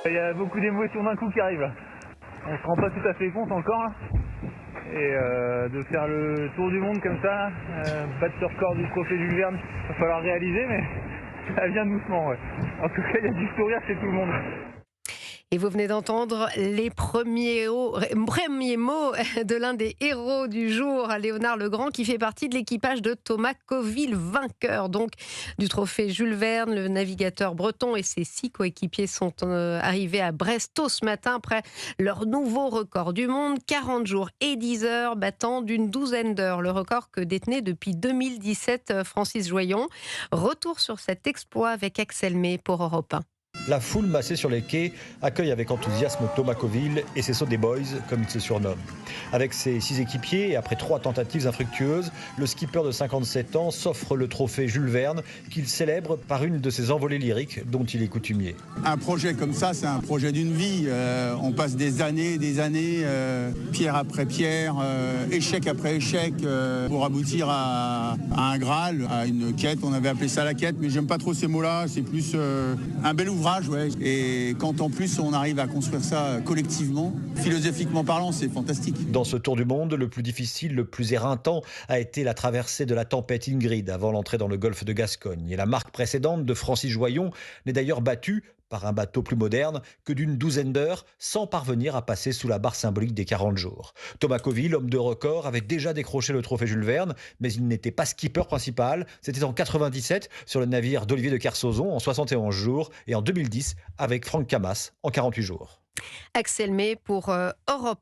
Il y a beaucoup d'émotions d'un coup qui arrivent là. On se rend pas tout à fait compte encore là. Et de faire le tour du monde comme ça, battre ce record du trophée Jules Verne, il va falloir réaliser, mais ça vient doucement. Ouais. En tout cas, il y a du sourire chez tout le monde. Et vous venez d'entendre les premiers mots de l'un des héros du jour, Léonard Legrand, qui fait partie de l'équipage de Thomas Coville, vainqueur donc du trophée Jules Verne. Le navigateur breton et ses 6 coéquipiers sont arrivés à Brest tôt ce matin après leur nouveau record du monde, 40 jours et 10 heures, battant d'une douzaine d'heures le record que détenait depuis 2017 Francis Joyon. Retour sur cet exploit avec Axel May pour Europe 1. La foule massée sur les quais accueille avec enthousiasme Thomas Coville et ses Sodé Boys, comme il se surnomme. Avec ses 6 équipiers et après 3 tentatives infructueuses, le skipper de 57 ans s'offre le trophée Jules Verne qu'il célèbre par une de ses envolées lyriques dont il est coutumier. Un projet comme ça, c'est un projet d'une vie. On passe des années, pierre après pierre, échec après échec, pour aboutir à un Graal, à une quête. On avait appelé ça la quête, mais j'aime pas trop ces mots-là. C'est plus un bel ouvrage. Ouais. Et quand en plus on arrive à construire ça collectivement, philosophiquement parlant, c'est fantastique. Dans ce tour du monde, le plus difficile, le plus éreintant a été la traversée de la tempête Ingrid avant l'entrée dans le golfe de Gascogne. Et la marque précédente de Francis Joyon n'est d'ailleurs battue par un bateau plus moderne que d'une douzaine d'heures sans parvenir à passer sous la barre symbolique des 40 jours. Thomas Coville, homme de record, avait déjà décroché le trophée Jules Verne, mais il n'était pas skipper principal. C'était en 97 sur le navire d'Olivier de Kersauzon en 71 jours et en 2010 avec Franck Camas en 48 jours. Axel May pour Europe